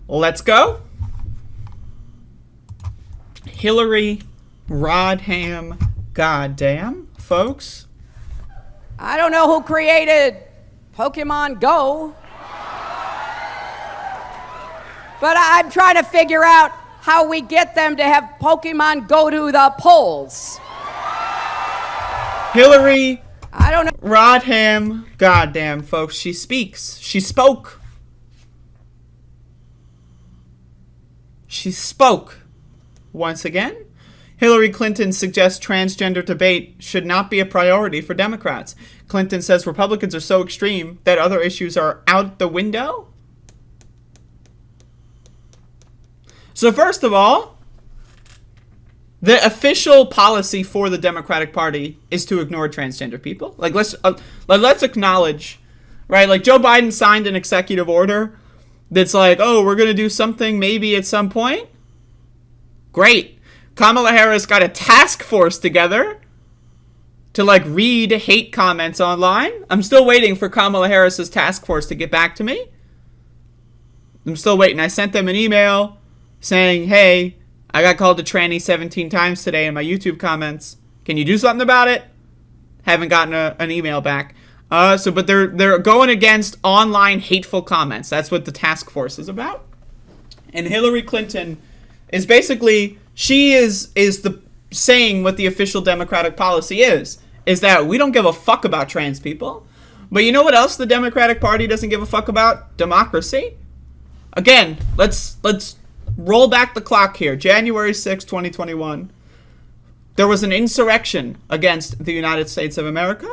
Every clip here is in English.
Let's go. Hillary Rodham goddamn, folks. I don't know who created Pokemon Go, but I'm trying to figure out how we get them to have Pokemon go to the polls. Hillary I don't know. Rodham goddamn, folks. She speaks. She spoke. She spoke. Once again, Hillary Clinton suggests transgender debate should not be a priority for Democrats. Clinton says Republicans are so extreme that other issues are out the window. So first of all, the official policy for the Democratic Party is to ignore transgender people. Like, let's acknowledge, right? Like, Joe Biden signed an executive order that's like, oh, we're going to do something maybe at some point. Great. Kamala Harris got a task force together to, like, read hate comments online. I'm still waiting for Kamala Harris's task force to get back to me. I'm still waiting. I sent them an email saying, hey, I got called a tranny 17 times today in my YouTube comments. Can you do something about it? Haven't gotten an email back. But they're going against online hateful comments. That's what the task force is about. And Hillary Clinton is basically, she is the saying what the official Democratic policy is that we don't give a fuck about trans people. But you know what else the Democratic Party doesn't give a fuck about? Democracy. Again, let's roll back the clock here. January 6, 2021. There was an insurrection against the United States of America.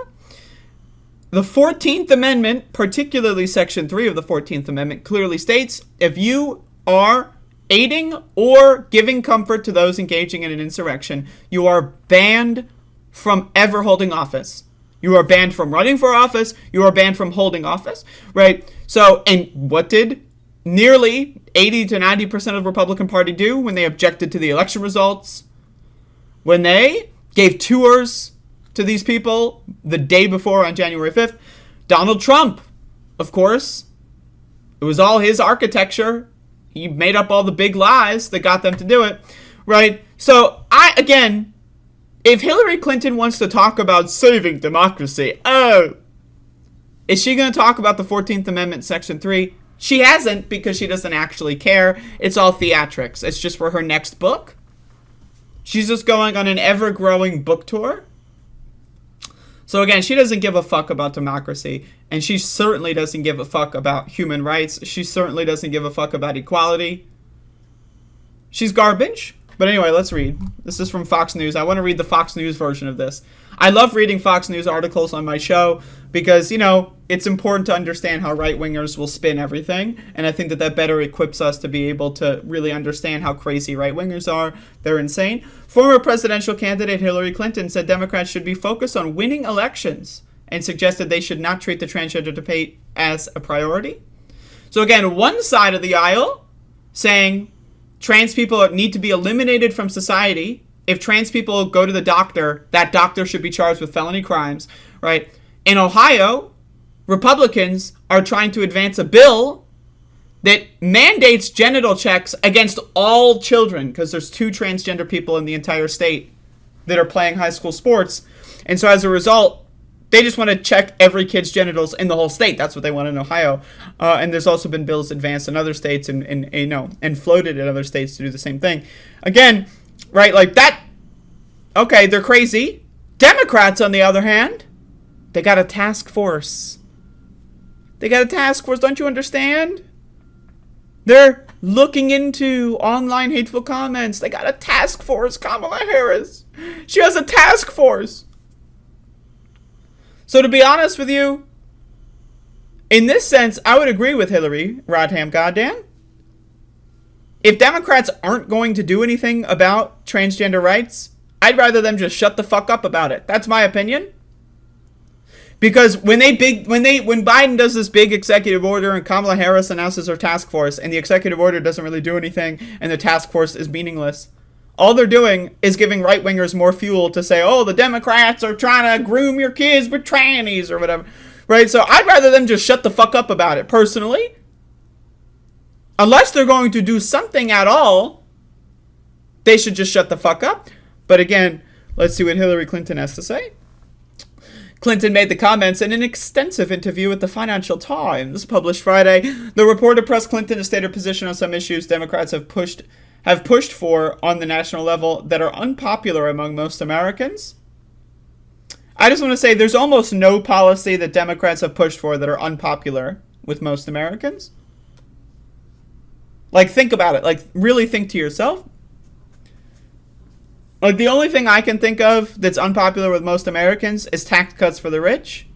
The 14th Amendment, particularly Section 3 of the 14th Amendment, clearly states if you are aiding or giving comfort to those engaging in an insurrection, you are banned from ever holding office. You are banned from running for office. You are banned from holding office, right? So, and what did nearly 80 to 90% of the Republican Party do when they objected to the election results? When they gave tours to these people the day before on January 5th, Donald Trump, of course, it was all his architecture. He made up all the big lies that got them to do it, right? So, again, if Hillary Clinton wants to talk about saving democracy, is she going to talk about the 14th Amendment, Section 3? She hasn't, because she doesn't actually care. It's all theatrics. It's just for her next book. She's just going on an ever-growing book tour. So again, she doesn't give a fuck about democracy, and she certainly doesn't give a fuck about human rights. She certainly doesn't give a fuck about equality. She's garbage. But anyway, let's read. This is from Fox News. I want to read the Fox News version of this. I love reading Fox News articles on my show because, you know, it's important to understand how right-wingers will spin everything. And I think that better equips us to be able to really understand how crazy right-wingers are. They're insane. Former presidential candidate Hillary Clinton said Democrats should be focused on winning elections and suggested they should not treat the transgender debate as a priority. So again, one side of the aisle saying trans people need to be eliminated from society. If trans people go to the doctor, that doctor should be charged with felony crimes, right? In Ohio, Republicans are trying to advance a bill that mandates genital checks against all children because there's 2 transgender people in the entire state that are playing high school sports. And so as a result, they just want to check every kid's genitals in the whole state. That's what they want in Ohio. And there's also been bills advanced in other states and floated in other states to do the same thing. Again, right, like that, okay, they're crazy. Democrats, on the other hand, they got a task force. They got a task force, don't you understand? They're looking into online hateful comments. They got a task force, Kamala Harris. She has a task force. So to be honest with you, in this sense, I would agree with Hillary Rodham goddamn. If Democrats aren't going to do anything about transgender rights, I'd rather them just shut the fuck up about it. That's my opinion. Because when Biden does this big executive order and Kamala Harris announces her task force and the executive order doesn't really do anything and the task force is meaningless, all they're doing is giving right-wingers more fuel to say, oh, the Democrats are trying to groom your kids with trannies or whatever, right? So I'd rather them just shut the fuck up about it, personally. unless they're going to do something at all, they should just shut the fuck up. But again, let's see what Hillary Clinton has to say. Clinton made the comments in an extensive interview with the Financial Times, published Friday. The reporter pressed Clinton to state her position on some issues Democrats have pushed for on the national level that are unpopular among most Americans. I just want to say there's almost no policy that Democrats have pushed for that are unpopular with most Americans. Like, think about it. Like, really think to yourself. Like, the only thing I can think of that's unpopular with most Americans is tax cuts for the rich.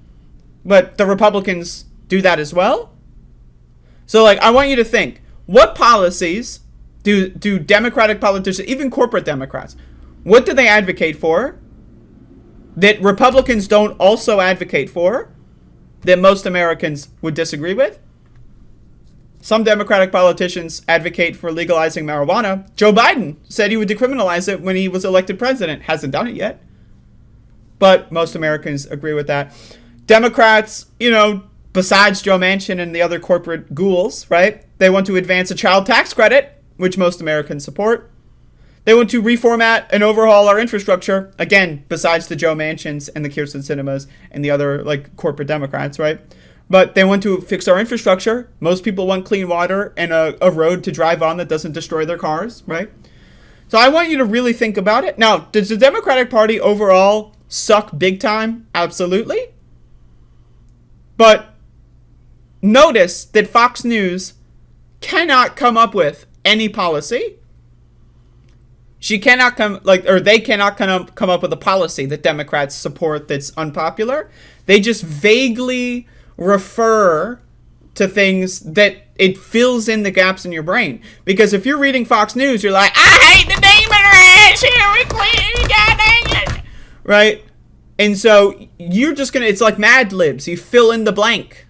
But the Republicans do that as well. So, like, I want you to think, what policies do Democratic politicians, even corporate Democrats, what do they advocate for that Republicans don't also advocate for that most Americans would disagree with? Some Democratic politicians advocate for legalizing marijuana. Joe Biden said he would decriminalize it when he was elected president. Hasn't done it yet. But most Americans agree with that. Democrats, besides Joe Manchin and the other corporate ghouls, right? They want to advance a child tax credit, which most Americans support. They want to reformat and overhaul our infrastructure. Again, besides the Joe Manchins and the Kyrsten Sinemas and the other corporate Democrats, right? But they want to fix our infrastructure. Most people want clean water and a road to drive on that doesn't destroy their cars, right? So I want you to really think about it. Now, does the Democratic Party overall suck big time? Absolutely. But notice that Fox News cannot come up with any policy. They cannot come up with a policy that Democrats support that's unpopular. They just vaguely refer to things that it fills in the gaps in your brain. Because if you're reading Fox News, you're like, I hate the Democrats, Hillary Clinton, God dang it. Right? And so you're just going to, it's like Mad Libs. You fill in the blank.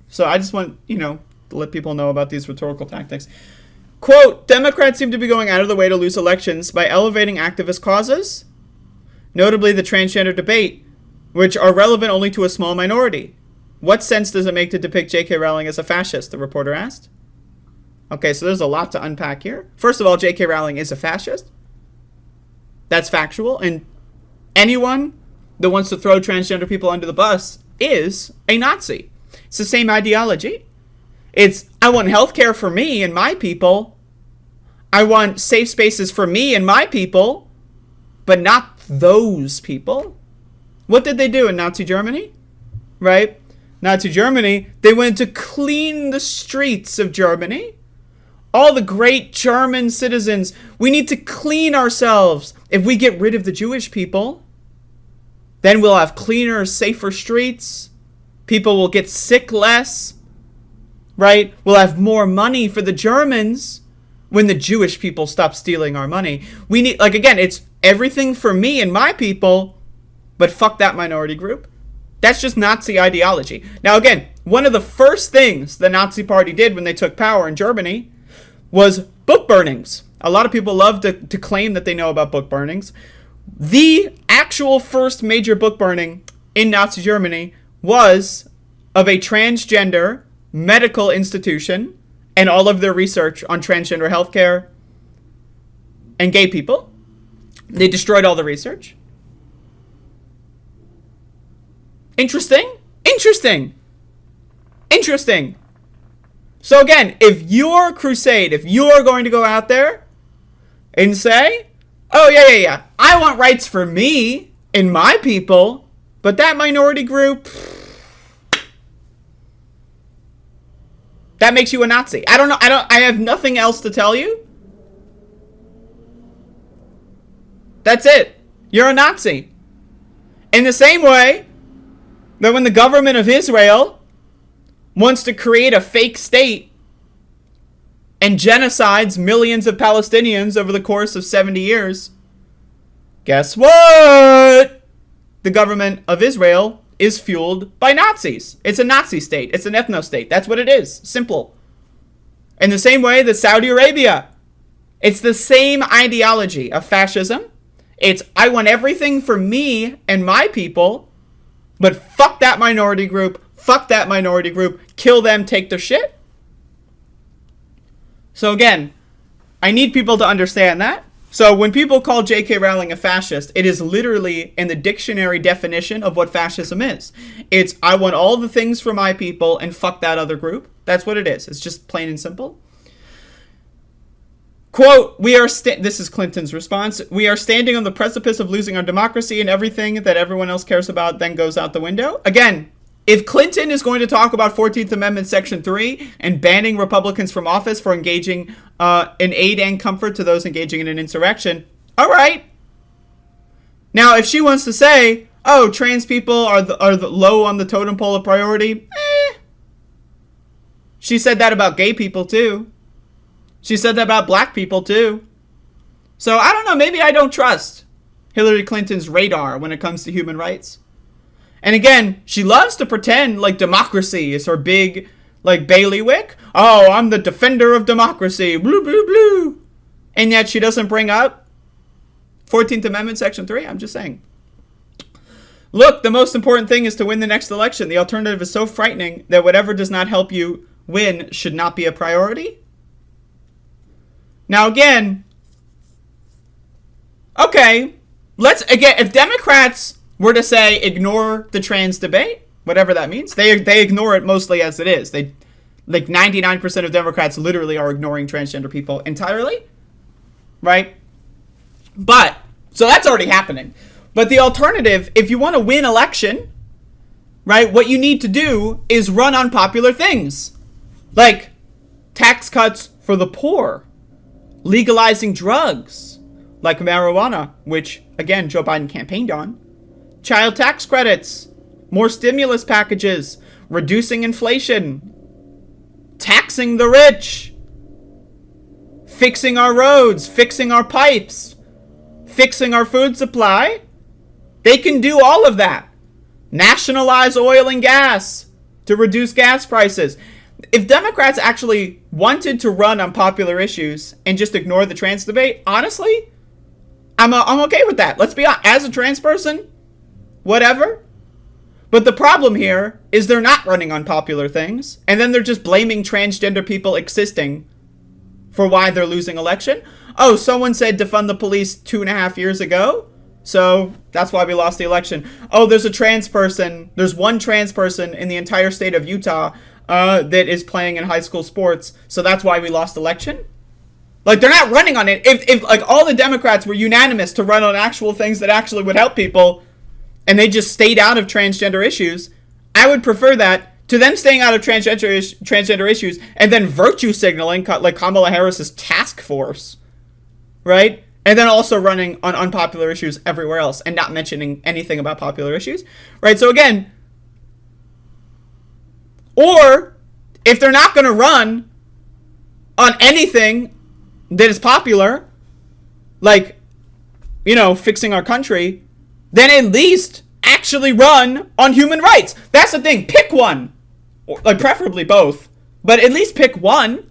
So I just want, to let people know about these rhetorical tactics. Quote, Democrats seem to be going out of the way to lose elections by elevating activist causes, notably the transgender debate, which are relevant only to a small minority. What sense does it make to depict J.K. Rowling as a fascist, the reporter asked. Okay, so there's a lot to unpack here. First of all, J.K. Rowling is a fascist. That's factual. And anyone that wants to throw transgender people under the bus is a Nazi. It's the same ideology. It's, I want healthcare for me and my people. I want safe spaces for me and my people, but not those people. What did they do in Nazi Germany? Right? Nazi Germany, they went to clean the streets of Germany. All the great German citizens, we need to clean ourselves. If we get rid of the Jewish people, then we'll have cleaner, safer streets. People will get sick less. Right? We'll have more money for the Germans when the Jewish people stop stealing our money. We need, again, it's everything for me and my people, but fuck that minority group. That's just Nazi ideology. Now, again, one of the first things the Nazi Party did when they took power in Germany was book burnings. A lot of people love to claim that they know about book burnings. The actual first major book burning in Nazi Germany was of a transgender medical institution and all of their research on transgender healthcare and gay people. They destroyed all the research. Interesting. So again, if your crusade, if you're going to go out there and say, oh yeah, I want rights for me and my people, but that minority group, that makes you a Nazi. I don't know. I have nothing else to tell you. That's it. You're a Nazi. In the same way that when the government of Israel wants to create a fake state and genocides millions of Palestinians over the course of 70 years, guess what? The government of Israel is fueled by Nazis. It's a Nazi state. It's an ethno-state. That's what it is. Simple. In the same way that Saudi Arabia, it's the same ideology of fascism. It's, I want everything for me and my people, but fuck that minority group, kill them, take their shit. So again, I need people to understand that. So when people call J.K. Rowling a fascist, it is literally in the dictionary definition of what fascism is. It's, I want all the things for my people and fuck that other group. That's what it is. It's just plain and simple. Quote, this is Clinton's response, "We are standing on the precipice of losing our democracy, and everything that everyone else cares about then goes out the window." Again, if Clinton is going to talk about 14th Amendment Section 3 and banning Republicans from office for engaging in aid and comfort to those engaging in an insurrection, all right. Now, if she wants to say, oh, trans people are the low on the totem pole of priority, she said that about gay people, too. She said that about black people, too. So, I don't know, maybe I don't trust Hillary Clinton's radar when it comes to human rights. And again, she loves to pretend like democracy is her big, like, bailiwick. Oh, I'm the defender of democracy, blue, blue, blue. And yet she doesn't bring up 14th Amendment, Section 3. I'm just saying. Look, the most important thing is to win the next election. The alternative is so frightening that whatever does not help you win should not be a priority. Now, again, okay, if Democrats were to say ignore the trans debate, whatever that means, they ignore it mostly as it is. They, like 99% of Democrats literally are ignoring transgender people entirely, right? But, so that's already happening. But the alternative, if you want to win election, right, what you need to do is run unpopular things. Like tax cuts for the poor, legalizing drugs, like marijuana, which, again, Joe Biden campaigned on, child tax credits, more stimulus packages, reducing inflation, taxing the rich, fixing our roads, fixing our pipes, fixing our food supply. They can do all of that. Nationalize oil and gas to reduce gas prices. If Democrats actually wanted to run on popular issues and just ignore the trans debate, honestly, I'm okay with that. Let's be honest. As a trans person, whatever. But the problem here is they're not running on popular things, and then they're just blaming transgender people existing for why they're losing election. Oh, someone said defund the police 2.5 years ago, so that's why we lost the election. Oh, there's one trans person in the entire state of Utah that is playing in high school sports, so that's why we lost election. Like, they're not running on it. If like all the Democrats were unanimous to run on actual things that actually would help people, and they just stayed out of transgender issues, I would prefer that to them staying out of transgender issues and then virtue signaling like Kamala Harris's task force, right? And then also running on unpopular issues everywhere else and not mentioning anything about popular issues, right? So again, or if they're not going to run on anything that is popular, like, you know, fixing our country, then at least actually run on human rights. That's the thing. Pick one. Or, like, preferably both. But at least pick one.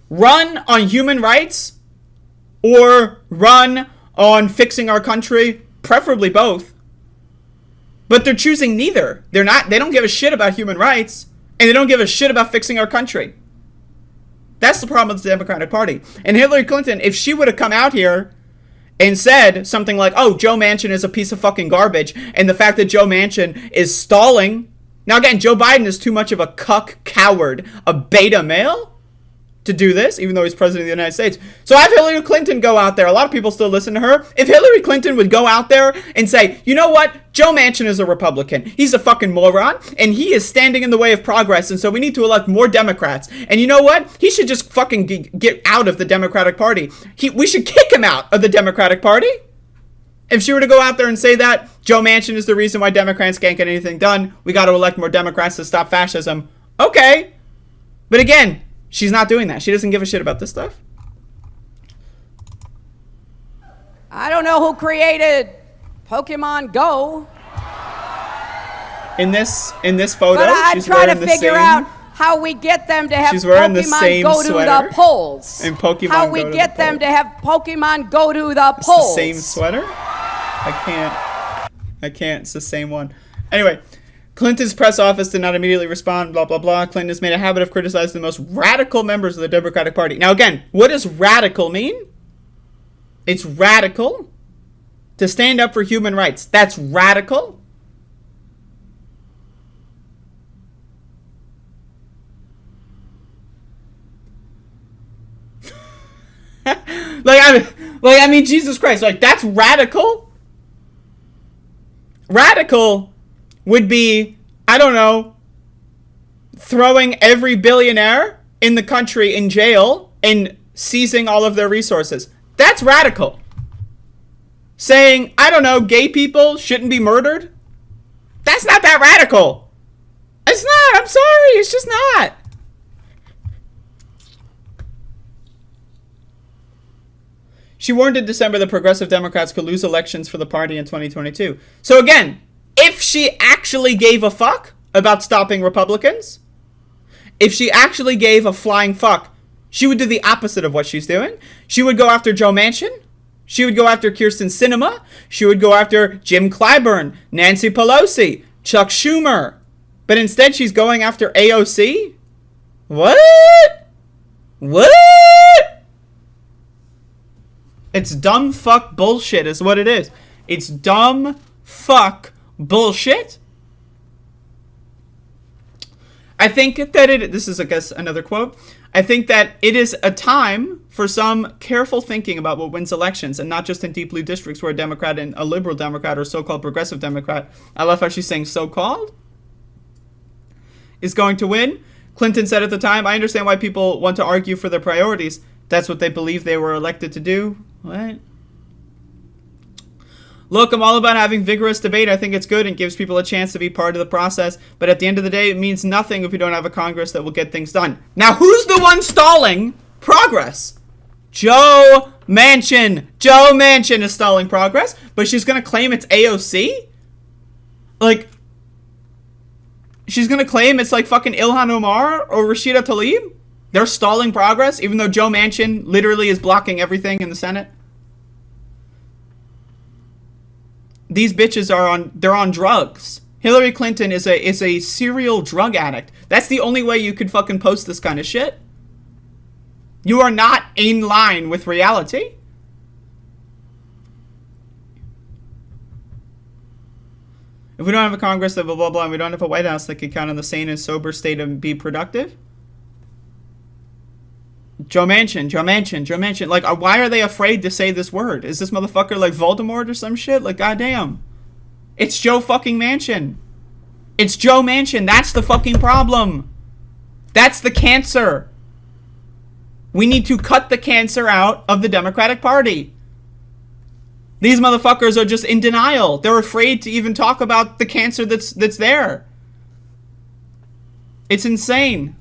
Run on human rights or run on fixing our country. Preferably both. But they're choosing neither. They don't give a shit about human rights, and they don't give a shit about fixing our country. That's the problem with the Democratic Party. And Hillary Clinton, if she would have come out here and said something like, oh, Joe Manchin is a piece of fucking garbage, and the fact that Joe Manchin is stalling. Now, again, Joe Biden is too much of a cuck coward, a beta male, to do this, even though he's president of the United States. So have Hillary Clinton go out there. A lot of people still listen to her. If Hillary Clinton would go out there and say, you know what? Joe Manchin is a Republican. He's a fucking moron, and he is standing in the way of progress, and so we need to elect more Democrats. And you know what? He should just fucking get out of the Democratic Party. We should kick him out of the Democratic Party. If she were to go out there and say that, Joe Manchin is the reason why Democrats can't get anything done. We got to elect more Democrats to stop fascism. Okay. But again, she's not doing that. She doesn't give a shit about this stuff. I don't know who created Pokemon Go. In this photo, but I'm trying to figure out how we get them to have Pokemon go to the polls. And Pokemon how we get them to have Pokemon go to the polls. The same sweater? I can't. It's the same one. Anyway, Clinton's press office did not immediately respond, blah, blah, blah. Clinton has made a habit of criticizing the most radical members of the Democratic Party. Now, again, what does radical mean? It's radical to stand up for human rights. That's radical. I mean, Jesus Christ, like, that's radical. Radical would be, I don't know, throwing every billionaire in the country in jail and seizing all of their resources. That's radical. Saying, I don't know, gay people shouldn't be murdered. That's not that radical. It's not. I'm sorry. It's just not. She warned in December that progressive Democrats could lose elections for the party in 2022. So again, if she actually gave a fuck about stopping Republicans, if she actually gave a flying fuck, she would do the opposite of what she's doing. She would go after Joe Manchin. She would go after Kyrsten Sinema. She would go after Jim Clyburn, Nancy Pelosi, Chuck Schumer. But instead, she's going after AOC? What? What? It's dumb fuck bullshit is what it is. It's dumb fuck bullshit. I think that this is, I guess, another quote. I think that it is a time for some careful thinking about what wins elections, and not just in deep blue districts where a Democrat and a liberal Democrat or so-called progressive Democrat, I love how she's saying so-called, is going to win. Clinton said at the time, I understand why people want to argue for their priorities. That's what they believe they were elected to do. What? Look, I'm all about having vigorous debate. I think it's good and gives people a chance to be part of the process. But at the end of the day, it means nothing if we don't have a Congress that will get things done. Now, who's the one stalling progress? Joe Manchin. Joe Manchin is stalling progress, but she's going to claim it's AOC? Like, she's going to claim it's like fucking Ilhan Omar or Rashida Tlaib? They're stalling progress, even though Joe Manchin literally is blocking everything in the Senate? These bitches they're on drugs. Hillary Clinton is a serial drug addict. That's the only way you could fucking post this kind of shit. You are not in line with reality. If we don't have a Congress that blah, blah, blah, and we don't have a White House that can count on the sane and sober state and be productive. Joe Manchin. Like, why are they afraid to say this word? Is this motherfucker like Voldemort or some shit? Like, goddamn. It's Joe fucking Manchin. It's Joe Manchin. That's the fucking problem. That's the cancer. We need to cut the cancer out of the Democratic Party. These motherfuckers are just in denial. They're afraid to even talk about the cancer that's there. It's insane.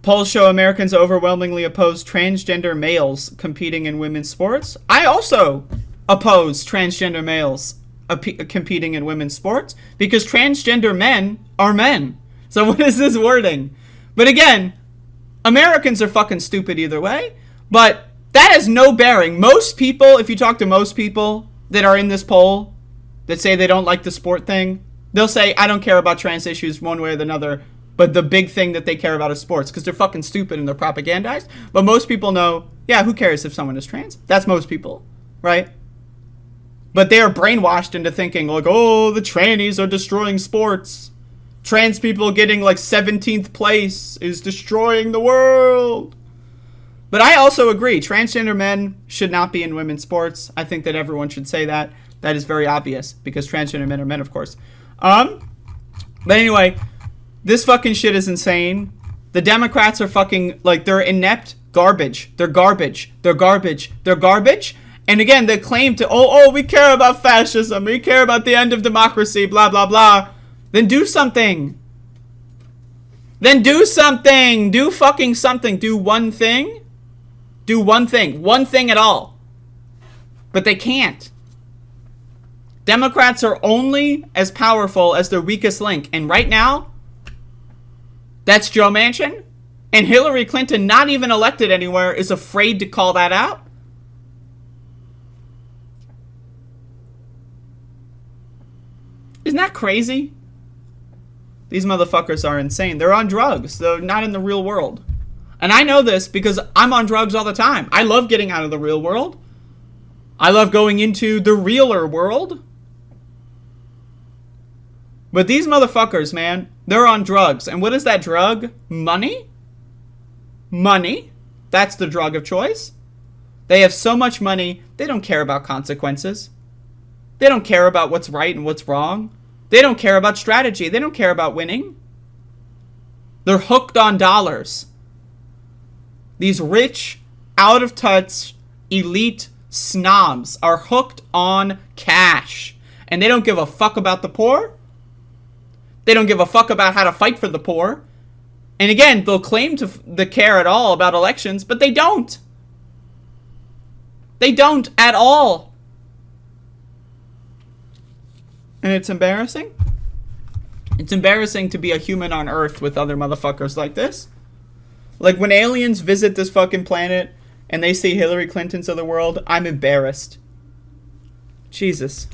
Polls show Americans overwhelmingly oppose transgender males competing in women's sports. I also oppose transgender males competing in women's sports because transgender men are men. So what is this wording? But again, Americans are fucking stupid either way. But that has no bearing. Most people, if you talk to most people that are in this poll that say they don't like the sport thing, they'll say, I don't care about trans issues one way or another. But the big thing that they care about is sports because they're fucking stupid and they're propagandized. But most people know, yeah, who cares if someone is trans? That's most people, right? But they are brainwashed into thinking like, oh, the trannies are destroying sports. Trans people getting like 17th place is destroying the world. But I also agree, transgender men should not be in women's sports. I think that everyone should say that. That is very obvious because transgender men are men, of course. But anyway, this fucking shit is insane. The Democrats are fucking, like, they're inept garbage. They're garbage. They're garbage. They're garbage. And again, they claim to, oh, we care about fascism. We care about the end of democracy, blah, blah, blah. Then do something. Then do something. Do fucking something. Do one thing. Do one thing. One thing at all. But they can't. Democrats are only as powerful as their weakest link. And right now, that's Joe Manchin, And Hillary Clinton, not even elected anywhere, is afraid to call that out? Isn't that crazy? These motherfuckers are insane. They're on drugs. They're not in the real world. And I know this because I'm on drugs all the time. I love getting out of the real world. I love going into the realer world. But these motherfuckers, man, they're on drugs. And what is that drug? Money? Money. That's the drug of choice. They have so much money, they don't care about consequences. They don't care about what's right and what's wrong. They don't care about strategy. They don't care about winning. They're hooked on dollars. These rich, out-of-touch, elite snobs are hooked on cash. And they don't give a fuck about the poor. They don't give a fuck about how to fight for the poor. And again, they'll claim to care at all about elections, but they don't. They don't at all. And it's embarrassing. It's embarrassing to be a human on Earth with other motherfuckers like this. Like when aliens visit this fucking planet and they see Hillary Clintons of the world, I'm embarrassed. Jesus.